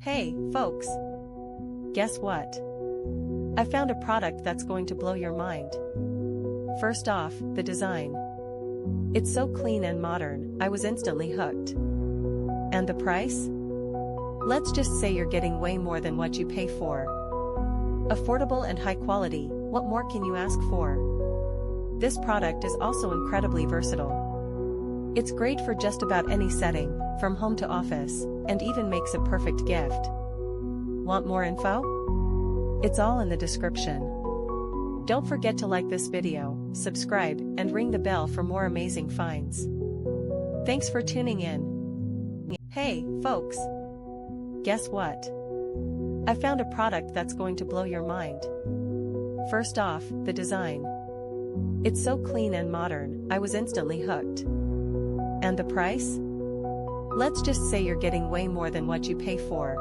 Hey, folks! Guess what? I found a product that's going to blow your mind. First off, the design. It's so clean and modern, I was instantly hooked. And the price? Let's just say you're getting way more than what you pay for. Affordable and high quality, what more can you ask for? This product is also incredibly versatile. It's great for just about any setting, from home to office, and even makes a perfect gift. Want more info? It's all in the description. Don't forget to like this video, subscribe, and ring the bell for more amazing finds. Thanks for tuning in. Hey, folks! Guess what? I found a product that's going to blow your mind. First off, the design. It's so clean and modern, I was instantly hooked. And the price? Let's just say you're getting way more than what you pay for.